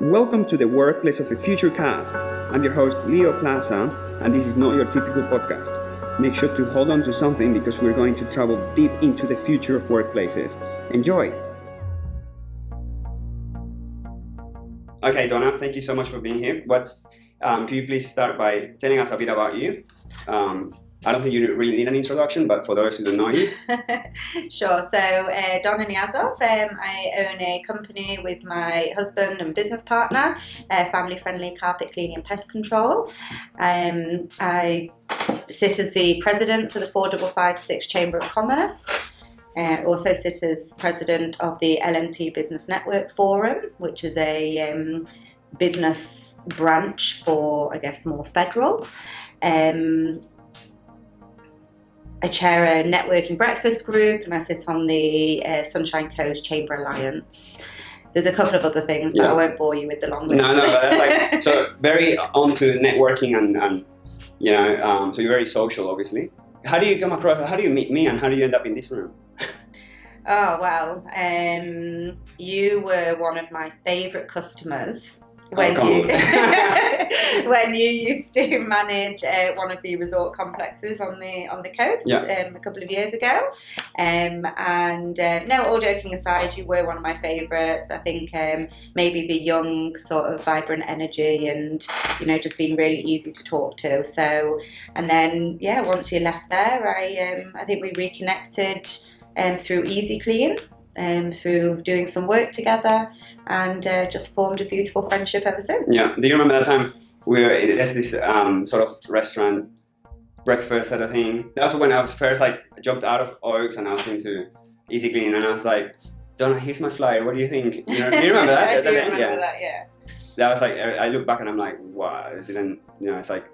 Welcome to the Workplace of the Future cast. I'm your host, Leo Plaza, and this is not your typical podcast. Make sure to hold on to something because we're going to travel deep into the future of workplaces. Enjoy! Okay, Donna, thank you so much for being here. Could you please start by telling us a bit about you? I don't think you really need an introduction, but for those who don't know you. Sure. So, Donna Niazov, I own a company with my husband and business partner, family-friendly carpet cleaning and pest control. I sit as the president for the 4556 Chamber of Commerce. Also sit as president of the LNP Business Network Forum, which is a business branch for, I guess, more federal. I chair a networking breakfast group, and I sit on the Sunshine Coast Chamber Alliance. There's a couple of other things, but I won't bore you with the long list. No, but that's so very onto networking and so you're very social, obviously. How do you come across? How do you meet me, and how do you end up in this room? Oh well, you were one of my favourite customers. When you used to manage one of the resort complexes on the coast a couple of years ago, all joking aside, you were one of my favourites. I think maybe the young sort of vibrant energy and just being really easy to talk to. So and then once you left there, I think we reconnected through Easy Clean. Through doing some work together, and just formed a beautiful friendship ever since. Yeah. Do you remember that time there's this sort of restaurant breakfast sort of thing? That's when I was first jumped out of Oaks and I was into Easy Clean, and I was like, Donna, here's my flyer. What do you think? Do you remember that? I do remember that. Yeah. That was I look back and I'm like, wow, I didn't. It's like.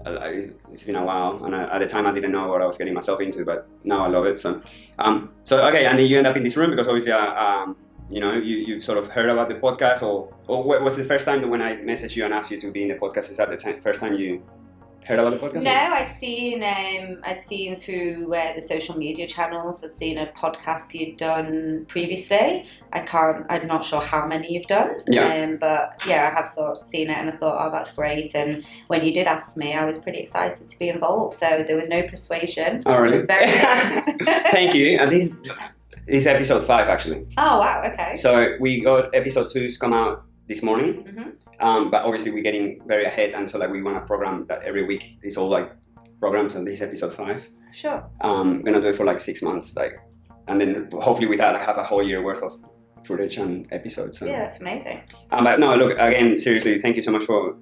It's been a while, and at the time I didn't know what I was getting myself into, but now I love it. So okay, and then you end up in this room because obviously, you sort of heard about the podcast, or what was the first time that when I messaged you and asked you to be in the podcast? Is that the first time you heard about the podcast? No, I'd seen through the social media channels. I'd seen a podcast you'd done previously. I'm not sure how many you've done. Yeah. But I have seen it, and I thought, oh, that's great. And when you did ask me, I was pretty excited to be involved. So there was no persuasion. Oh, really? It was very Thank you. And this is episode 5, actually. Oh, wow. Okay. So we got episode 2's come out this morning. Mm-hmm. But obviously we're getting very ahead, and so we want to program that every week. It's all programs, and this is episode 5. Sure. I'm gonna do it for 6 months, and then hopefully with that I have a whole year worth of footage and episodes. So. Yeah, that's amazing. But no, look, again, seriously, thank you so much for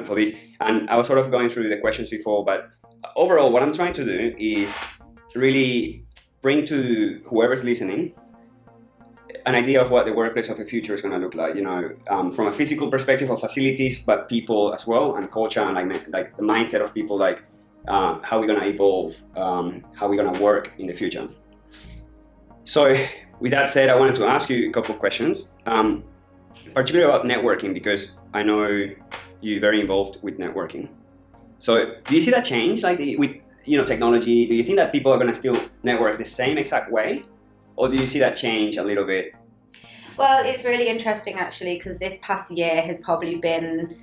for this. And I was sort of going through the questions before, but overall, what I'm trying to do is really bring to whoever's listening an idea of what the workplace of the future is going to look like, from a physical perspective of facilities, but people as well, and culture, and like the mindset of people, how we're going to evolve, how we're going to work in the future. So with that said, I wanted to ask you a couple of questions, particularly about networking, because I know you're very involved with networking. So do you see that change, with technology? Do you think that people are going to still network the same exact way? Or do you see that change a little bit? Well, it's really interesting actually, because this past year has probably been,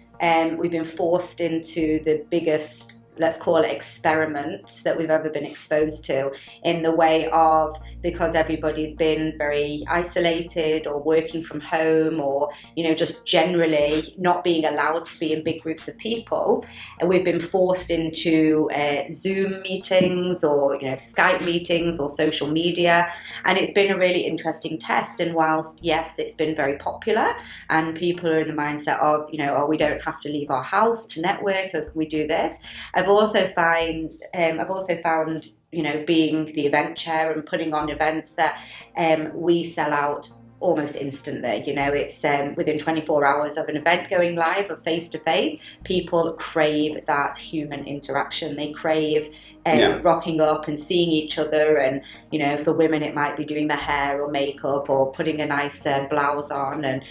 we've been forced into the biggest, let's call it, experiments that we've ever been exposed to, in the way of, because everybody's been very isolated or working from home, or just generally not being allowed to be in big groups of people, and we've been forced into Zoom meetings or Skype meetings or social media, and it's been a really interesting test. And whilst yes, it's been very popular and people are in the mindset of we don't have to leave our house to network, or can we do this, I've also found being the event chair and putting on events that we sell out almost instantly. It's within 24 hours of an event going live or face-to-face, people crave that human interaction. They crave rocking up and seeing each other, and for women it might be doing their hair or makeup or putting a nice blouse on, and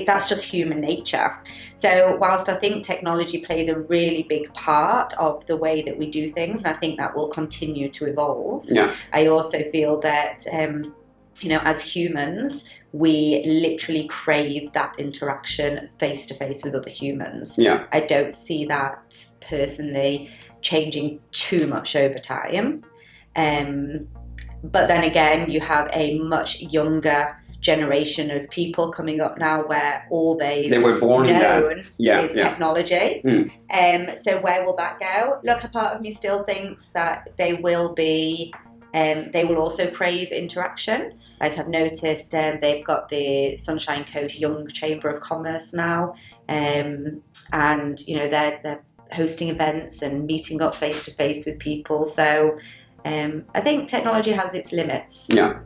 that's just human nature. So whilst I think technology plays a really big part of the way that we do things, and I think that will continue to evolve, I also feel that as humans, we literally crave that interaction face to face with other humans. Yeah. I don't see that personally changing too much over time. But then again, you have a much younger generation of people coming up now where all they were born in that. is technology. So where will that go? Look, a part of me still thinks that they will also crave interaction. Like I've noticed they've got the Sunshine Coast Young Chamber of Commerce now, and they're hosting events and meeting up face to face with people. So I think technology has its limits. Yeah.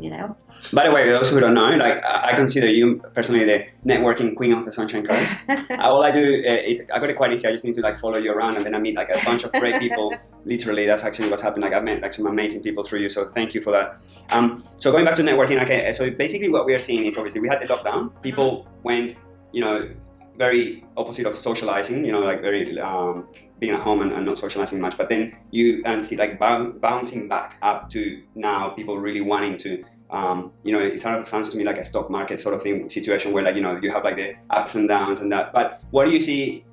By the way, for those who don't know, like I consider you personally the networking queen of the Sunshine Coast. All I do is I got it quite easy. I just need to like follow you around, and then I meet like a bunch of great people. Literally, that's actually what's happened. Like I've met like some amazing people through you. So thank you for that. So going back to networking, okay. So basically, what we are seeing is obviously we had the lockdown. People went, very opposite of socializing. Like very being at home and not socializing much. But then you see like bouncing back up to now people really wanting to. It sort of sounds to me like a stock market sort of thing situation where like you have like the ups and downs and that. But what do you see?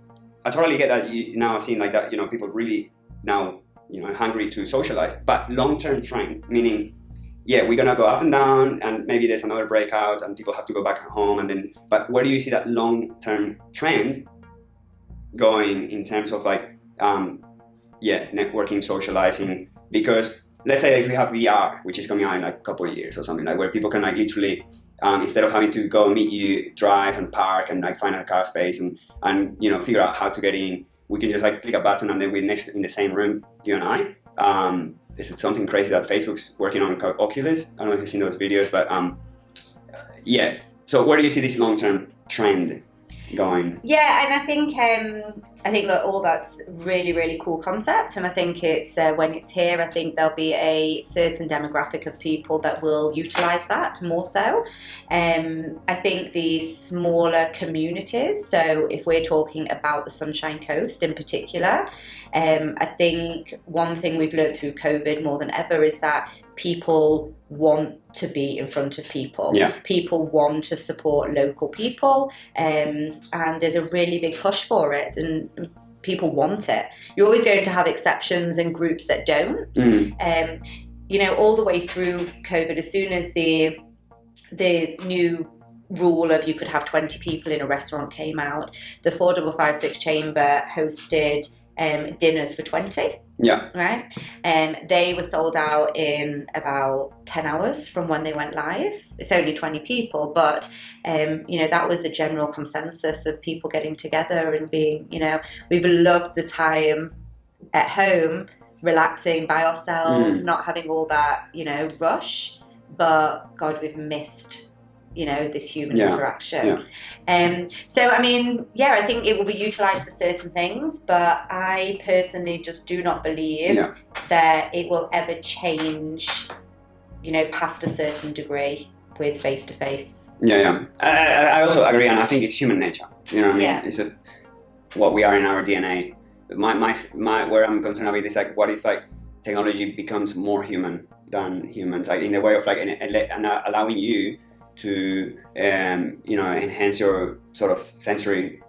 I totally get that you now are seeing like that. People really now hungry to socialize. But long-term trend, meaning we're gonna go up and down, and maybe there's another breakout, and people have to go back home, and then. But where do you see that long-term trend going in terms of like networking, socializing? Because let's say if we have VR, which is coming out in like a couple of years or something, like where people can like literally, instead of having to go meet you, drive and park and like find a car space and figure out how to get in, we can just like click a button and then we're in the same room, you and I. This is something crazy that Facebook's working on called Oculus. I don't know if you've seen those videos, but So where do you see this long-term trend going? Yeah, and I think look, all that's really, really cool concept, and I think it's when it's here, I think there'll be a certain demographic of people that will utilize that more so. I think the smaller communities, so if we're talking about the Sunshine Coast in particular, I think one thing we've learned through COVID more than ever is that people want to be in front of people. Yeah. People want to support local people, and there's a really big push for it, and people want it. You're always going to have exceptions and groups that don't. All the way through COVID, as soon as the new rule of you could have 20 people in a restaurant came out, the 4556 Chamber hosted dinners for 20. Yeah. Right? They were sold out in about 10 hours from when they went live. It's only 20 people, but that was the general consensus of people getting together and being, we've loved the time at home, relaxing by ourselves, not having all that, rush. But God, we've missed this human interaction. So, I think it will be utilized for certain things, but I personally just do not believe that it will ever change, past a certain degree with face-to-face. I also agree, and I think it's human nature. It's just what we are in our DNA. My where I'm concerned about is like, what if like technology becomes more human than humans, like in the way of like and allowing you to enhance your sort of sensory,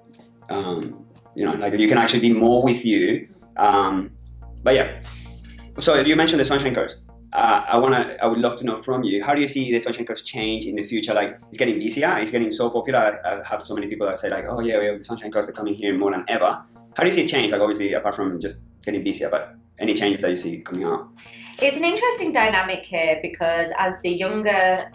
like you can actually be more with you. So you mentioned the Sunshine Coast. I would love to know from you, how do you see the Sunshine Coast change in the future? Like it's getting busier, it's getting so popular. I have so many people that say like, oh yeah, we have the Sunshine Coast, they're coming here more than ever. How do you see it change? Like obviously apart from just getting busier, but any changes that you see coming out? It's an interesting dynamic here because as the younger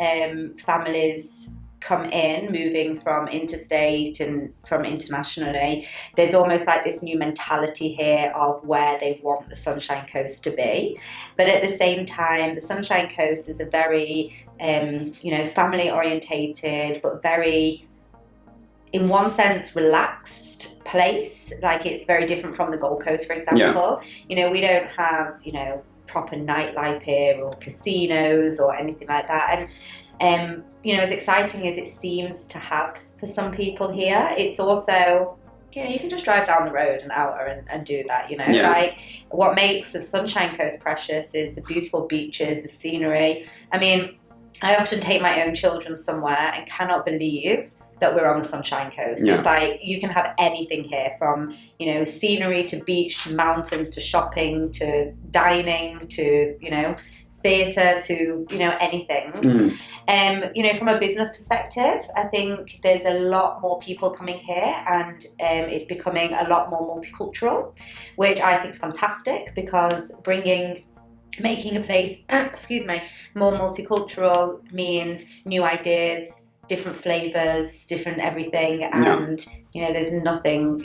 families come in, moving from interstate and from internationally, there's almost like this new mentality here of where they want the Sunshine Coast to be. But at the same time, the Sunshine Coast is a very, family orientated, but very, in one sense, relaxed place. Like it's very different from the Gold Coast, for example. We don't have, proper nightlife here or casinos or anything like that. And, as exciting as it seems to have for some people here, it's also, you can just drive down the road an hour and do that, Like what makes the Sunshine Coast precious is the beautiful beaches, the scenery. I often take my own children somewhere and cannot believe that we're on the Sunshine Coast. Yeah. It's like you can have anything here, from scenery to beach to mountains to shopping to dining to theatre to anything. From a business perspective, I think there's a lot more people coming here, and it's becoming a lot more multicultural, which I think is fantastic, because making a place more multicultural means new ideas, different flavors, different everything, and there's nothing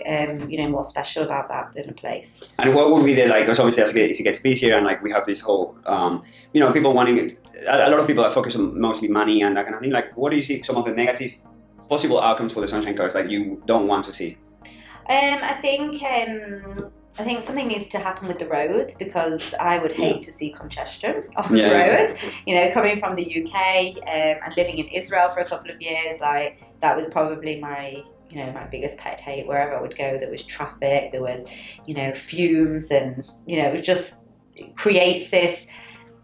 more special about that than a place. And what would be because obviously as it gets busier, and we have this whole people wanting a lot of people are focused on mostly money and that kind of thing. What do you see some of the negative possible outcomes for the Sunshine Coast you don't want to see? I think something needs to happen with the roads, because I would hate to see congestion on the roads. Coming from the UK and living in Israel for a couple of years, that was probably my biggest pet hate. Wherever I would go, there was traffic, there was fumes, and it just creates this.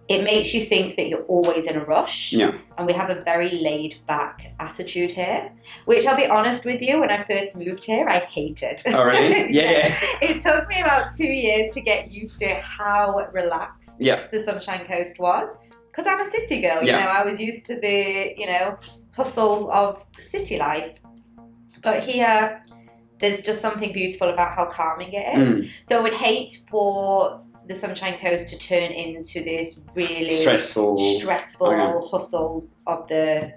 It makes you think that you're always in a rush. Yeah. And we have a very laid back attitude here, which I'll be honest with you, when I first moved here, I hated. Oh, really? Yeah. It took me about 2 years to get used to how relaxed the Sunshine Coast was. Because I'm a city girl, I was used to the, hustle of city life. But here, there's just something beautiful about how calming it is. So I would hate for the Sunshine Coast to turn into this really stressful hustle of the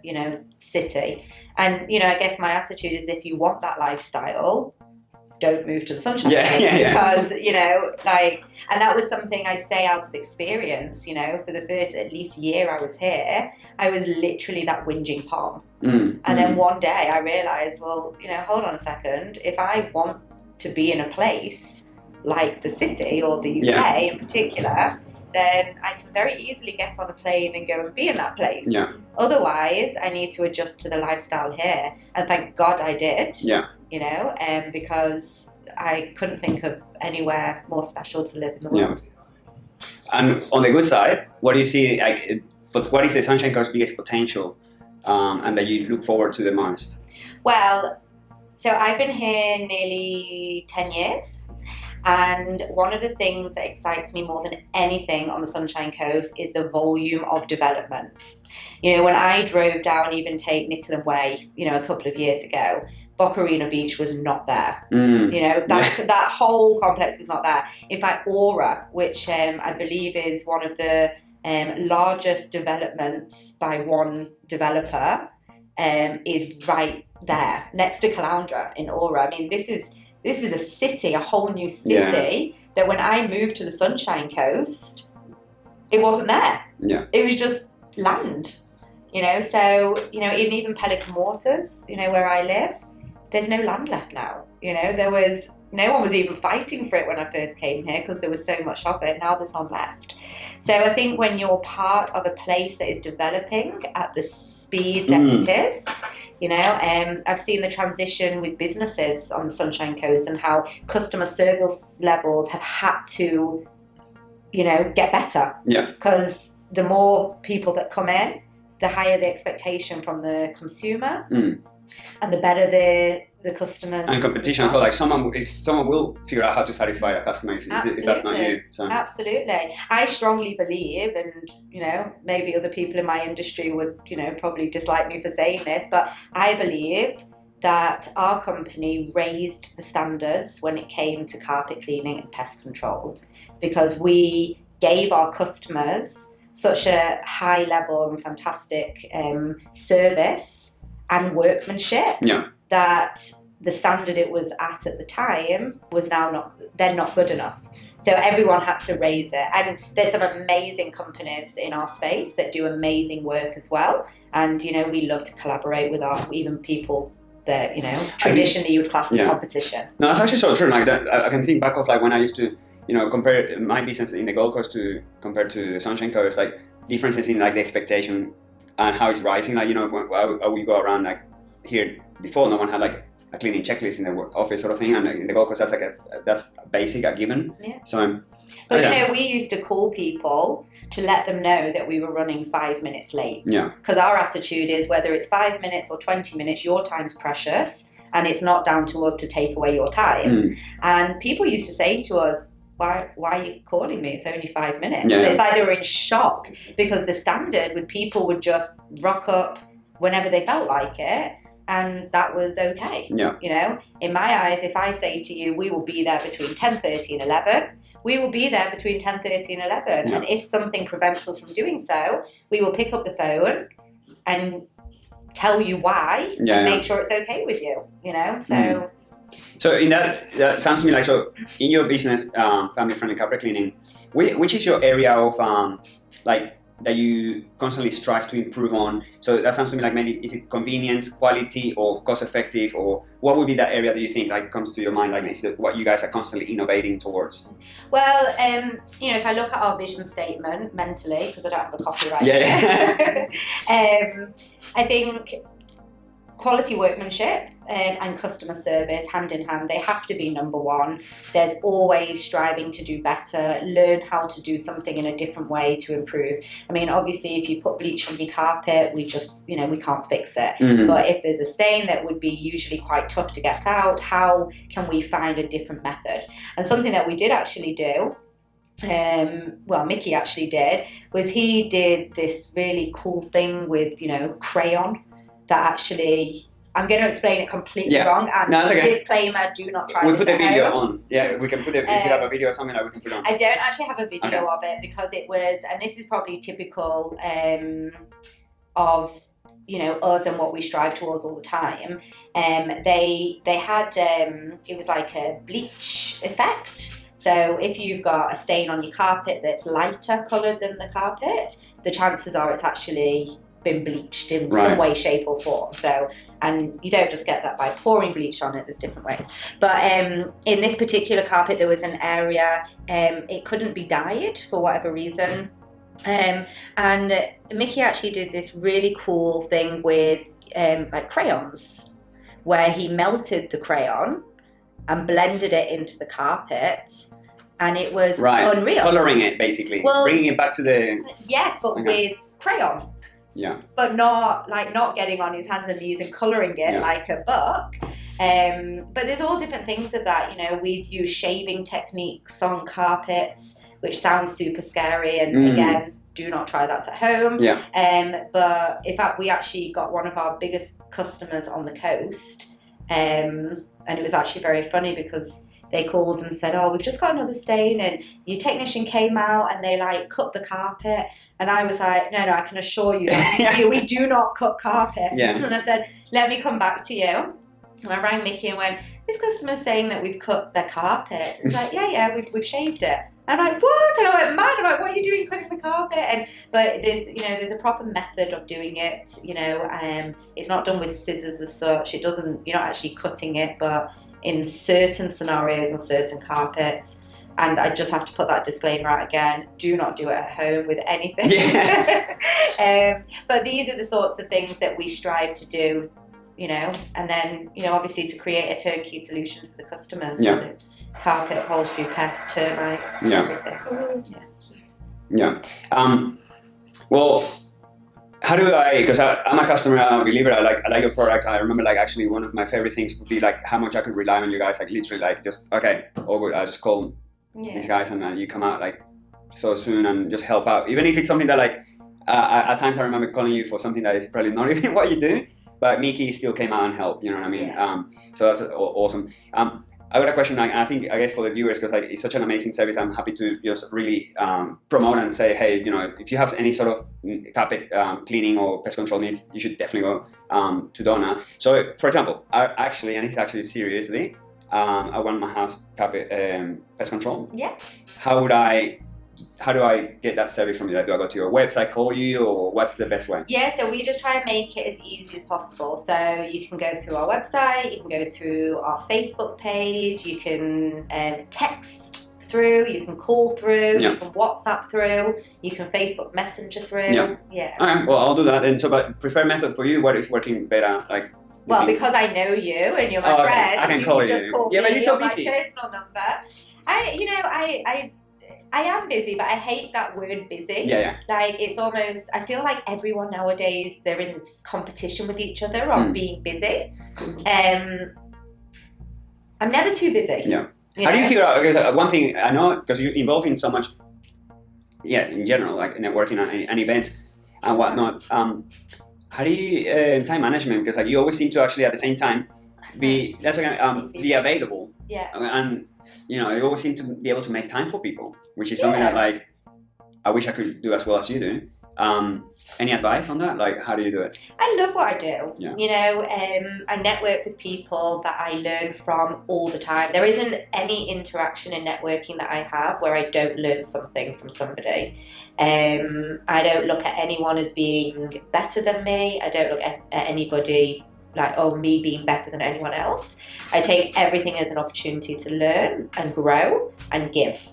city. And I guess my attitude is, if you want that lifestyle, don't move to the Sunshine Coast, because and that was something I say out of experience. For the first at least year I was here, I was literally that whinging Pom. And then one day I realized, well, hold on a second, if I want to be in a place like the city or the UK in particular, then I can very easily get on a plane and go and be in that place. Yeah. Otherwise, I need to adjust to the lifestyle here, and thank God I did. Yeah. Because I couldn't think of anywhere more special to live in the world. And on the good side, what do you see? But what is the Sunshine Coast's biggest potential, and that you look forward to the most? Well, so I've been here nearly 10 years. And one of the things that excites me more than anything on the Sunshine Coast is the volume of development. When I drove down, even take Nickel Way, a couple of years ago, Bocarina Beach was not there. That whole complex was not there. In fact, Aura, which I believe is one of the largest developments by one developer, is right there, next to Caloundra in Aura. I mean, this is a city, a whole new city, that when I moved to the Sunshine Coast, it wasn't there. Yeah. It was just land, So, even Pelican Waters, where I live, there's no land left now. No one was even fighting for it when I first came here, because there was so much of it. Now there's none left. So I think when you're part of a place that is developing at the speed that it is, I've seen the transition with businesses on the Sunshine Coast, and how customer service levels have had to, get better. Yeah. Because the more people that come in, the higher the expectation from the consumer, and the better the customers. And competition. So someone will figure out how to satisfy a customer if that's not you. So. Absolutely. I strongly believe, and maybe other people in my industry would probably dislike me for saying this, but I believe that our company raised the standards when it came to carpet cleaning and pest control, because we gave our customers such a high level and fantastic service and workmanship, that the standard it was at the time was now not good enough. So everyone had to raise it. And there's some amazing companies in our space that do amazing work as well. And, we love to collaborate with even people that, traditionally you would class as competition. No, that's actually so true. I can think back of when I used to, compare my business in the Gold Coast compared to the Sunshine Coast, differences in the expectation and how it's rising. When we go around here before, no one had a cleaning checklist in the office sort of thing, and in the Gold Coast that's basic, a given. Yeah. So but we used to call people to let them know that we were running 5 minutes late. Yeah. Because our attitude is whether it's 5 minutes or 20 minutes, your time's precious and it's not down to us to take away your time. And people used to say to us, why are you calling me? It's only 5 minutes. Yeah. It's like they were in shock because the standard would people would just rock up whenever they felt like it. And that was okay. Yeah. You know, in my eyes, if I say to you, we will be there between 10:30 and 11, we will be there between 10:30 and 11. Yeah. And if something prevents us from doing so, we will pick up the phone and tell you why and make sure it's okay with you, you know? So So in that sounds to me like, so in your business, family-friendly carpet cleaning, which is your area of like that you constantly strive to improve on? So that sounds to me like maybe is it convenience, quality, or cost-effective, or what would be that area that you think like comes to your mind? Like is that what you guys are constantly innovating towards? Well, you know, if I look at our vision statement mentally, because I don't have a copy right here, I think quality workmanship and customer service hand in hand, they have to be number one. There's always striving to do better, learn how to do something in a different way to improve. I mean, obviously if you put bleach on your carpet, we just, you know, we can't fix it. But if there's a stain that would be usually quite tough to get out, how can we find a different method? And something that we did actually do, well, Mickey actually did, was he did this really cool thing with, you know, crayon that actually, I'm going to explain it completely wrong, and disclaimer, do not try this at home. We'll put the video on. Yeah, we can put it, if you have a video or something that we can put on. I don't actually have a video of it because it was, and this is probably typical of, you know, us and what we strive towards all the time. They had, it was like a bleach effect. So if you've got a stain on your carpet that's lighter coloured than the carpet, the chances are it's actually been bleached in some way, shape or form. So, and you don't just get that by pouring bleach on it, there's different ways. But in this particular carpet, there was an area, it couldn't be dyed for whatever reason. And Mickey actually did this really cool thing with like crayons, where he melted the crayon and blended it into the carpet. And it was unreal. Colouring it, basically. Well, bringing it back to the... Yes, but with crayon. Yeah. But not getting on his hands and knees and colouring it like a book. But there's all different things of that. You know, we'd use shaving techniques on carpets, which sounds super scary. And again, do not try that at home. Yeah. But in fact, we actually got one of our biggest customers on the coast. And it was actually very funny because they called and said, oh, we've just got another stain, and your technician came out and they like cut the carpet. And I was like, no, I can assure you, we do not cut carpet. Yeah. And I said, let me come back to you. And I rang Mickey and went, this customer's saying that we've cut their carpet. He's like, yeah, we've shaved it. And I'm like, what? And I went mad. I'm like, what are you doing cutting the carpet? But there's a proper method of doing it. You know, it's not done with scissors as such. It doesn't, you're not actually cutting it, but in certain scenarios on certain carpets. And I just have to put that disclaimer out again. Do not do it at home with anything. Yeah. But these are the sorts of things that we strive to do, you know, and then, you know, obviously to create a turnkey solution for the customers. Yeah. For the carpet, upholstery, pests, termites, everything. Yeah. Well, how do I, because I'm a customer, I'm a believer, I like your product. I remember like actually one of my favorite things would be like how much I could rely on you guys, like literally like just, okay, I just call these guys and you come out like so soon and just help out. Even if it's something that like, at times I remember calling you for something that is probably not even what you do, but Mickey still came out and helped, you know what I mean? Yeah. So that's awesome. I got a question, like, I think, I guess for the viewers, because like, it's such an amazing service, I'm happy to just really promote and say, hey, you know, if you have any sort of carpet cleaning or pest control needs, you should definitely go to Donna. So, for example, and it's actually seriously, I want my house carpet pest control. Yeah. How do I get that service from you? Like, do I go to your website, call you, or what's the best way? Yeah, so we just try and make it as easy as possible. So you can go through our website, you can go through our Facebook page, you can text through, you can call through, you can WhatsApp through, you can Facebook Messenger through. Yeah. All right, well, I'll do that. And so, but preferred method for you, what is working better? Like, well, because I know you and you're my friend, I can call you. Just call me but you're so my busy. personal number. I am busy, but I hate that word busy. Yeah. Like, it's almost, I feel like everyone nowadays, they're in this competition with each other on being busy. I'm never too busy. Yeah. How do you figure out, because one thing I know, because you're involved in so much, in general, like networking and events and whatnot, how do you, time management, because like you always seem to actually at the same time be available. Yeah. And you always seem to be able to make time for people, which is something that like I wish I could do as well as you do. Any advice on that? Like, how do you do it? I love what I do. Yeah. I network with people that I learn from all the time. There isn't any interaction in networking that I have where I don't learn something from somebody. I don't look at anyone as being better than me. I don't look at anybody like, oh, me being better than anyone else. I take everything as an opportunity to learn and grow and give.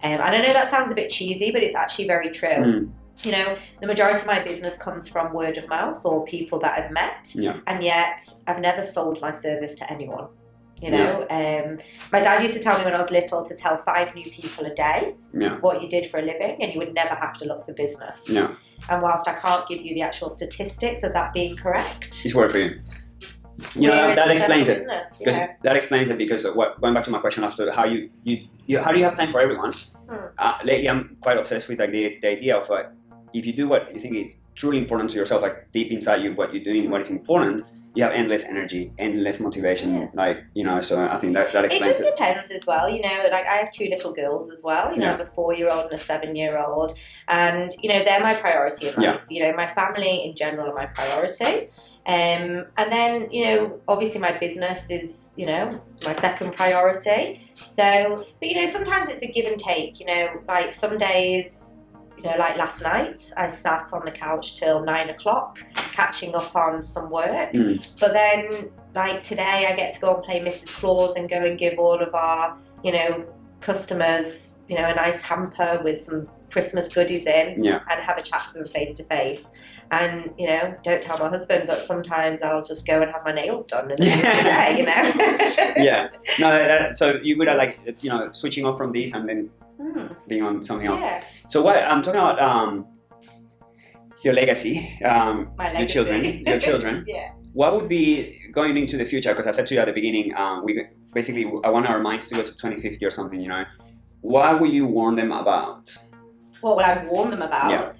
And I know that sounds a bit cheesy, but it's actually very true. The majority of my business comes from word of mouth or people that I've met, and yet I've never sold my service to anyone. My dad used to tell me when I was little to tell 5 new people a day what you did for a living, and you would never have to look for business. And whilst I can't give you the actual statistics of that being correct, it's worth for you. That explains it. That explains it, because going back to my question after, how do you have time for everyone? Lately, I'm quite obsessed with like the idea of like, if you do what you think is truly important to yourself, like deep inside you, what you're doing, what is important, you have endless energy, endless motivation. So I think that explains it. It just depends as well. Like I have 2 little girls as well. I have a 4-year-old and a 7-year-old, and they're my priority in life. My family in general are my priority. And then, obviously my business is, my second priority. So, but, sometimes it's a give and take, like some days, like last night, I sat on the couch till 9 o'clock catching up on some work. But then, like today, I get to go and play Mrs. Claus and go and give all of our, customers, a nice hamper with some Christmas goodies in and have a chat to them face to face. And, don't tell my husband, but sometimes I'll just go and have my nails done in the day, No, so you're good at like, switching off from these and then being on something else. So what I'm talking about, your legacy, my legacy. your children. What would be going into the future? Because I said to you at the beginning, I want our minds to go to 2050 or something, What will you warn them about? What will I warn them about?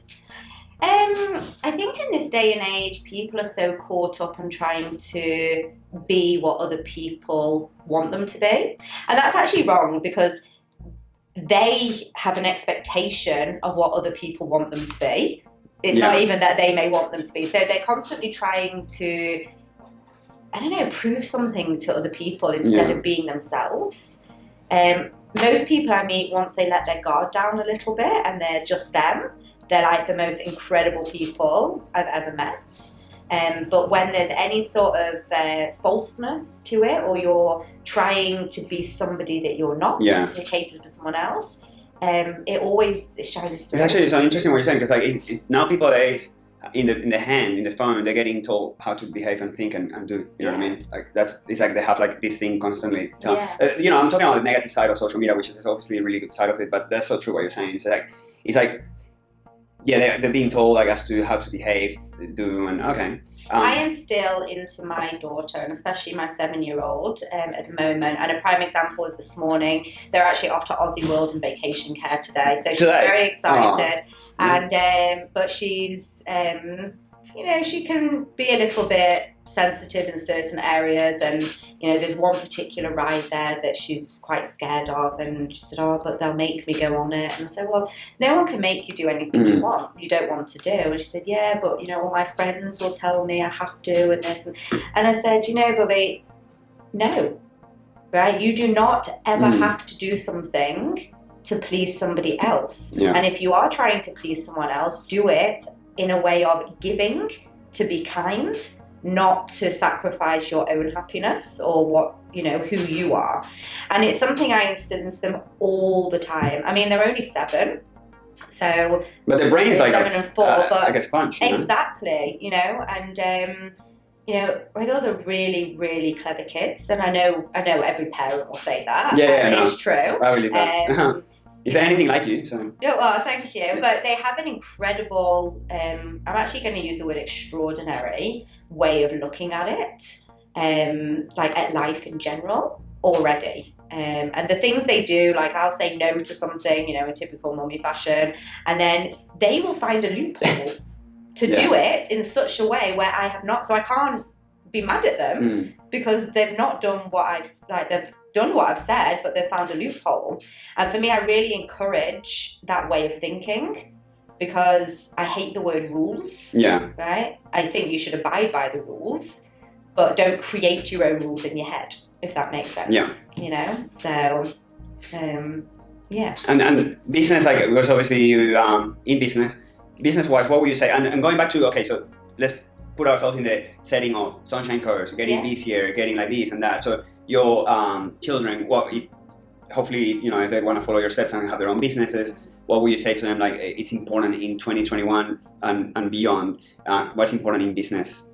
I think in this day and age, people are so caught up on trying to be what other people want them to be. And that's actually wrong, because they have an expectation of what other people want them to be. It's not even that they may want them to be. So they're constantly trying to, prove something to other people instead of being themselves. Most people I meet, once they let their guard down a little bit and they're just them, they're like the most incredible people I've ever met. But when there's any sort of falseness to it, or you're trying to be somebody that you're not, to cater for someone else, it always shines through. It's actually so interesting what you're saying, because like now people nowadays in the phone, they're getting told how to behave and think and do. You know what I mean? Like it's like they have like this thing constantly. I'm talking about the negative side of social media, which is obviously a really good side of it. But that's so true what you're saying. It's like. Yeah, they're being told, like, as to how to behave, do, and okay. I instill into my daughter, and especially my 7-year-old at the moment, and a prime example was this morning. They're actually off to Aussie World and vacation care today, so she's very excited. And but she's, she can be a little bit sensitive in certain areas, and there's one particular ride there that she's quite scared of, and she said, but they'll make me go on it. And I said, well, no one can make you do anything you don't want to do. And she said, yeah, but all my friends will tell me I have to, and this, and I said, Bobby, no, right? You do not ever have to do something to please somebody else. And if you are trying to please someone else, do it in a way of giving, to be kind, not to sacrifice your own happiness or what, who you are. And it's something I instill into them all the time. I mean, they're only 7, so. But their brain is like 7 and 4, but like a sponge. Exactly, and my girls are really, really clever kids, and I know every parent will say that. It's true. I believe that. if they're anything like you, so. Yeah, well, thank you. But they have an incredible, I'm actually going to use the word extraordinary way of looking at it, like at life in general already. And the things they do, like I'll say no to something, you know, in typical mummy fashion, and then they will find a loophole to do it in such a way where I have not. So I can't be mad at them because they've not done what they've done what I've said, but they've found a loophole. And for me, I really encourage that way of thinking because I hate the word rules. Yeah. Right? I think you should abide by the rules, but don't create your own rules in your head, if that makes sense. Yeah. You know? So, yeah. And business, like, because obviously you, in business-wise, what would you say? And going back to, okay, so let's put ourselves in the setting of sunshine curves, getting busier, getting like this and that. So your children, hopefully, you know, if they want to follow your steps and have their own businesses, what would you say to them? Like, it's important in 2021 and beyond. What's important in business?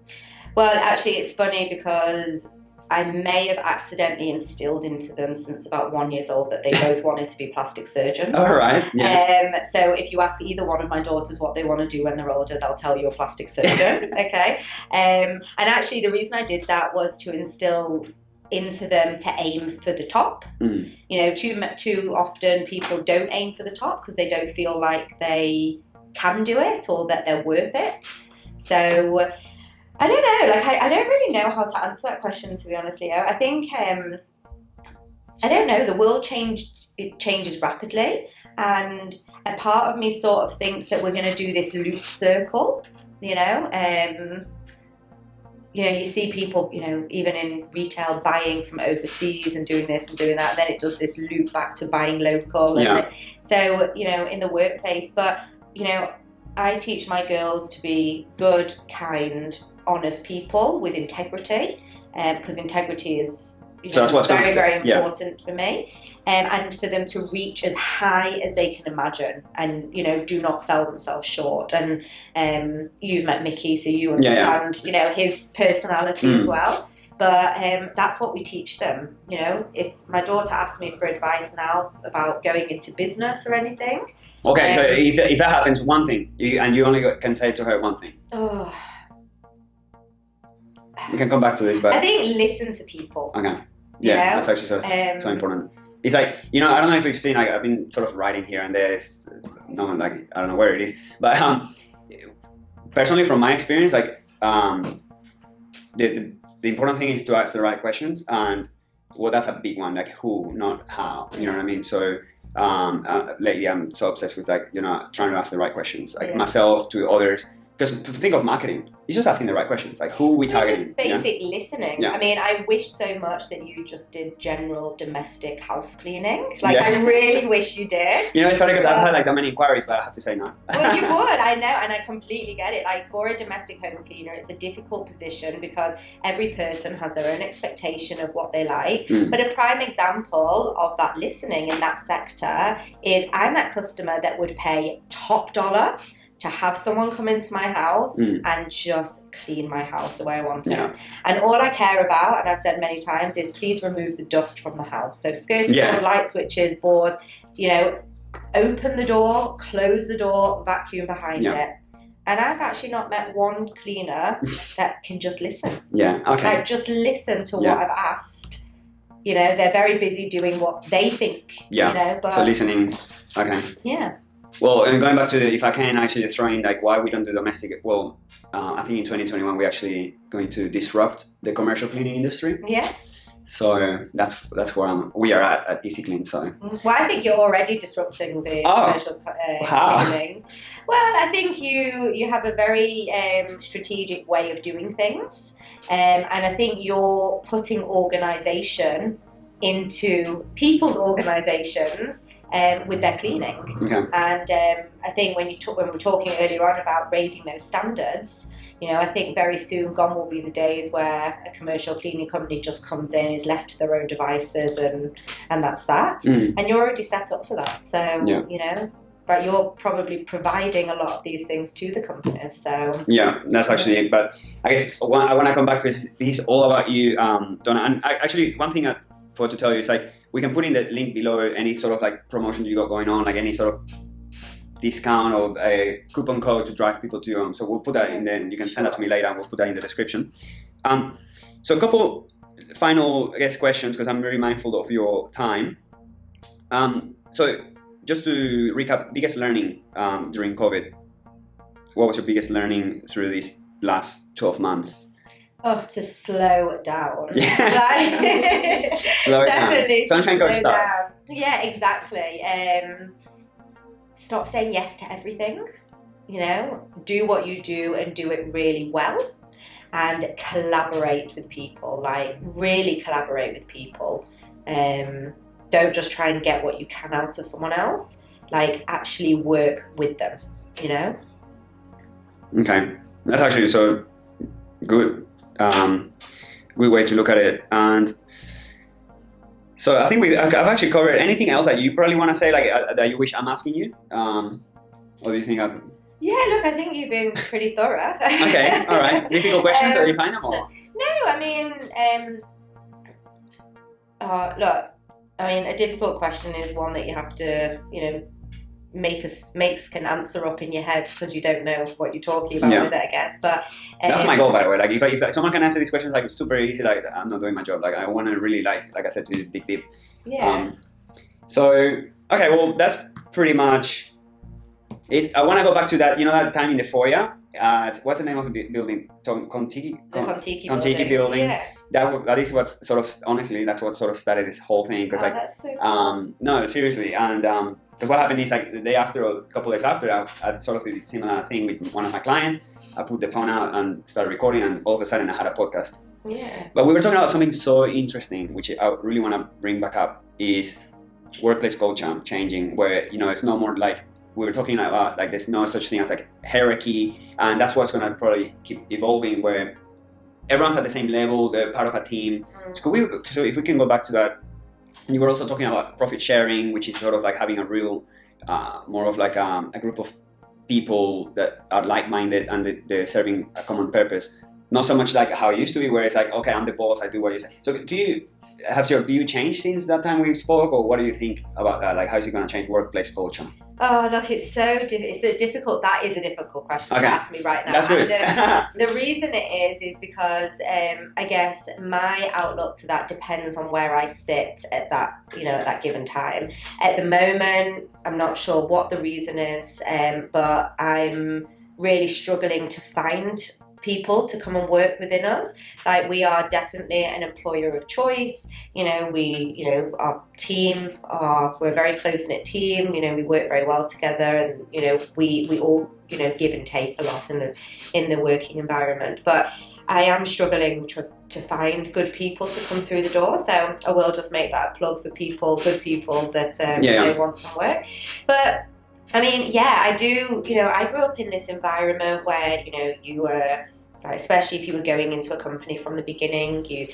Well, actually, it's funny because I may have accidentally instilled into them since about 1 year old that they both wanted to be plastic surgeons. All right. Yeah. So if you ask either one of my daughters what they want to do when they're older, they'll tell you a plastic surgeon. Okay. And actually, the reason I did that was to instill into them to aim for the top. You know, too often people don't aim for the top because they don't feel like they can do it or that they're worth it. So I don't know, like I don't really know how to answer that question, to be honest, Leo. I think I don't know, the world changes rapidly, and a part of me sort of thinks that we're going to do this loop circle, you know. You know, you see people, you know, even in retail buying from overseas and doing this and doing that, and then it does this loop back to buying local. Yeah. So, you know, in the workplace, but, you know, I teach my girls to be good, kind, honest people with integrity, because integrity is, you know, so very, very important for me. And for them to reach as high as they can imagine and, you know, do not sell themselves short. And you've met Mickey, so you understand, you know, his personality as well. But that's what we teach them, you know. If my daughter asks me for advice now about going into business or anything. Okay, so if that happens, one thing, and you only can say to her one thing. Oh. We can come back to this, but I think listen to people. Okay. Yeah, you know? that's actually so important. It's like, you know, I don't know if you've seen, like, I've been sort of writing here and there. No, like, I don't know where it is. But personally, from my experience, like, the important thing is to ask the right questions. And, well, that's a big one, like who, not how. You know what I mean? So lately I'm so obsessed with, like, you know, trying to ask the right questions, like myself to others. Because think of marketing, it's just asking the right questions, like who we targeting. Just basic listening. I mean, I wish so much that you just did general domestic house cleaning. Like, I really wish you did. You know, it's funny because I've had like that many inquiries, but I have to say no. Well, you would, I know, and I completely get it. Like, for a domestic home cleaner, it's a difficult position because every person has their own expectation of what they like. But a prime example of that listening in that sector is I'm that customer that would pay top dollar to have someone come into my house and just clean my house the way I want it. And all I care about, and I've said many times, is please remove the dust from the house. So skirting boards, light switches, boards, you know, open the door, close the door, vacuum behind it. And I've actually not met one cleaner that can just listen. Like, just listen to what I've asked. You know, they're very busy doing what they think, you know. But so listening, Well, and going back to if I can actually throw in, like, why we don't do domestic. Well, I think in 2021 we're actually going to disrupt the commercial cleaning industry. So that's where we are at Easy Clean. So. Well, I think you're already disrupting the commercial cleaning. Well, I think you have a very strategic way of doing things, and I think you're putting organisation into people's organisations. With their cleaning, and I think when we were talking earlier on about raising those standards, you know, I think very soon gone will be the days where a commercial cleaning company just comes in, is left to their own devices, and that's that. And you're already set up for that, so you know. But you're probably providing a lot of these things to the companies, so that's actually it. But I guess I want to come back because this is all about you, Donna. And actually, one thing forgot to tell you is like we can put in the link below any sort of like promotions you got going on, like any sort of discount or a coupon code to drive people to your home. So we'll put that in there. You can send that to me later, and we'll put that in the description. So a couple final, I guess, questions because I'm very mindful of your time. So just to recap, biggest learning during COVID. What was your biggest learning through these last 12 months? Oh, to slow down. Yeah. Slow Definitely. down. Sunshine Coast style. Yeah, exactly. Stop saying yes to everything. You know, do what you do and do it really well, and collaborate with people. Like really collaborate with people. Don't just try and get what you can out of someone else. Like actually work with them. You know. Okay, that's actually so good. Good way to look at it. And so I think I've actually covered anything else that you probably want to say, like that you wish I'm asking you, or do you think I've? Yeah, look, I think you've been pretty thorough. Okay, all right. Difficult questions, or you find them all? No, I mean, look, I mean, a difficult question is one that you have to, you know, makes can answer up in your head because you don't know what you're talking about with it, I guess. But that's my goal, by the way. Like if someone can answer these questions like super easy, like I'm not doing my job. Like I want to really like I said, to dig deep. Yeah. So okay, well that's pretty much it. I want to go back to that. You know that time in the foyer. What's the name of the building? Kontiki building. Yeah. That is what sort of honestly that's what sort of started this whole thing because that's so cool. No, seriously, and because what happened is like the day after or a couple days after I sort of did a similar thing with one of my clients. I put the phone out and started recording, and all of a sudden I had a podcast. Yeah. But we were talking about something so interesting, which I really want to bring back up, is workplace culture changing, where it's no more like we were talking about like there's no such thing as like hierarchy, and that's what's going to probably keep evolving, where everyone's at the same level, they're part of a team. So if we can go back to that, you were also talking about profit sharing, which is sort of like having a real, more of like a group of people that are like-minded and they're serving a common purpose. Not so much like how it used to be, where it's like, okay, I'm the boss, I do what you say. So has your view changed since that time we spoke, or what do you think about that? Like, how's it going to change workplace culture? Oh, look, it's a difficult question to ask me right now. That's good. The reason it is because I guess my outlook to that depends on where I sit at that given time. At the moment, I'm not sure what the reason is, but I'm really struggling to find people to come and work within us. Like, we are definitely an employer of choice. Our team we're a very close-knit team. We work very well together, and we all give and take a lot in the working environment. But I am struggling to find good people to come through the door. So I will just make that a plug for good people that want some work. But I mean, yeah, I do. I grew up in this environment where you were, especially if you were going into a company from the beginning, you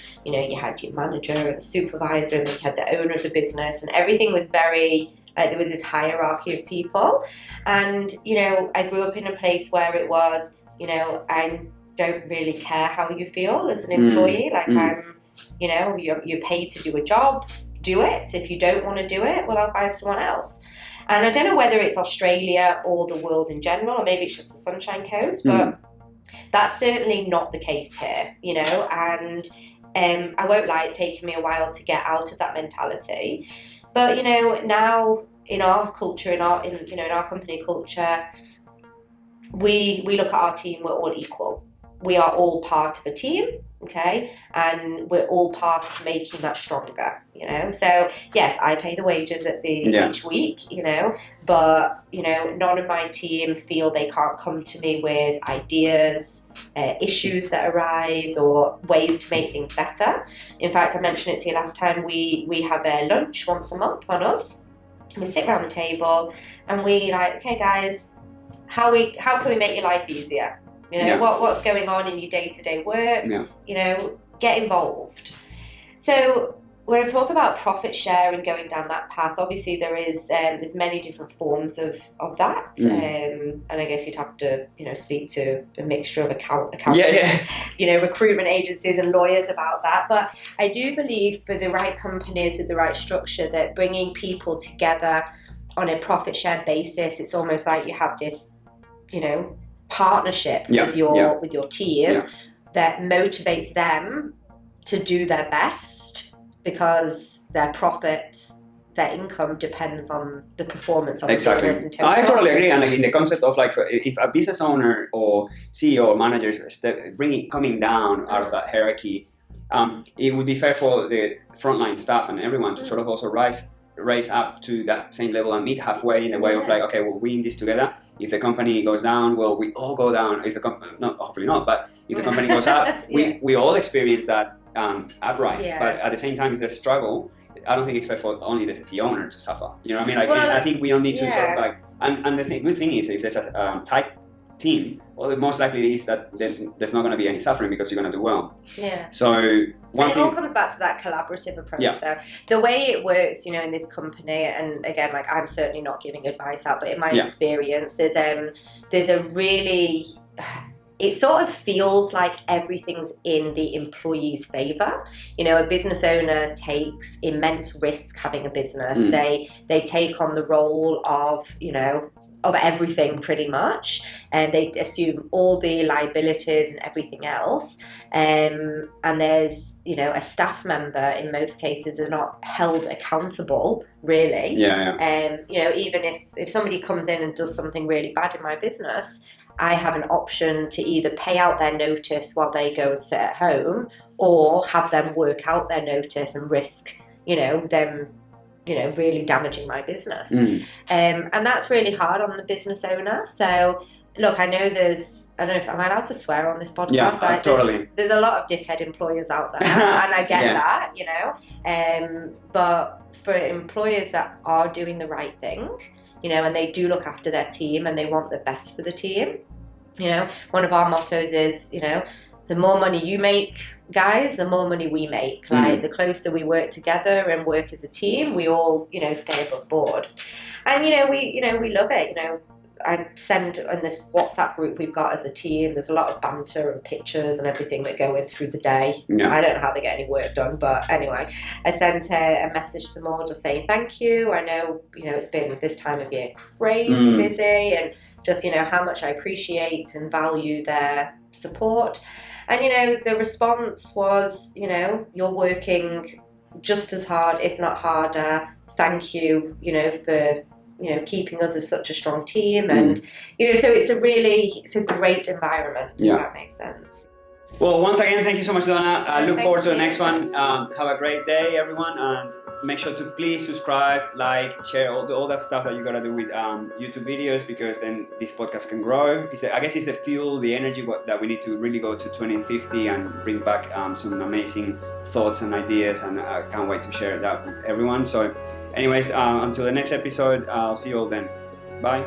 had your manager and the supervisor, and then you had the owner of the business, and everything was very there was this hierarchy of people. And I grew up in a place where it was, I don't really care how you feel as an employee. You're paid to do a job, do it. If you don't want to do it, well, I'll find someone else. And I don't know whether it's Australia or the world in general, or maybe it's just the Sunshine Coast, but that's certainly not the case here, and I won't lie, it's taken me a while to get out of that mentality. But, now in our culture, in our company culture, we look at our team, we're all equal. We are all part of a team, okay? And we're all part of making that stronger, So, yes, I pay the wages at each week, but, none of my team feel they can't come to me with ideas, issues that arise, or ways to make things better. In fact, I mentioned it to you last time, we have a lunch once a month on us. We sit around the table and we okay, guys, how can we make your life easier? What's going on in your day-to-day work, get involved. So when I talk about profit share and going down that path, obviously there's many different forms of that, and I guess you'd have to speak to a mixture of accountants, recruitment agencies and lawyers about that. But I do believe for the right companies with the right structure, that bringing people together on a profit share basis, it's almost like you have this partnership with your team that motivates them to do their best, because their profit, their income depends on the performance of the business in total. I totally agree. And in the concept of if a business owner or CEO or manager is coming down out of that hierarchy, it would be fair for the frontline staff and everyone to sort of also rise up to that same level and meet halfway in the way of okay, well, we're in this together. If the company goes down, well, we all go down. If the company, hopefully not, but if the company goes up, we all experience that uprise. But at the same time, if there's a struggle, I don't think it's fair for only the owner to suffer. You know what I mean? I think we all need to sort of and the good thing is, if there's a tight team, well, the most likely is that there's not going to be any suffering, because you're going to do well. Yeah. So it all comes back to that collaborative approach. Though the way it works, in this company, and again, I'm certainly not giving advice out, but in my experience, there's a really, it sort of feels like everything's in the employee's favor. A business owner takes immense risk having a business. They take on the role of everything pretty much, and they assume all the liabilities and everything else. And there's a staff member in most cases are not held accountable, really. Even if somebody comes in and does something really bad in my business, I have an option to either pay out their notice while they go and sit at home, or have them work out their notice and risk, them, really damaging my business. And that's really hard on the business owner. So, look, I know I don't know if I'm allowed to swear on this podcast. Yeah, totally. There's a lot of dickhead employers out there, and I get that, but for employers that are doing the right thing, and they do look after their team and they want the best for the team. One of our mottos is, the more money you make, guys, the more money we make. The closer we work together and work as a team, we all, stay above board. And, we love it. I send in this WhatsApp group we've got as a team, there's a lot of banter and pictures and everything that go in through the day. I don't know how they get any work done, but anyway, I sent a message to them all just saying thank you. I know, it's been this time of year crazy busy, and just, how much I appreciate and value their support. And, the response was, you're working just as hard, if not harder. Thank you, for keeping us as such a strong team. And, so it's a great environment, if that makes sense. Well, once again, thank you so much, Donna. I look forward to the next one. Have a great day, everyone. And make sure to please subscribe, like, share, all that stuff that you got to do with YouTube videos, because then this podcast can grow. I guess it's the fuel, the energy that we need to really go to 2050 and bring back some amazing thoughts and ideas. And I can't wait to share that with everyone. So anyways, until the next episode, I'll see you all then. Bye.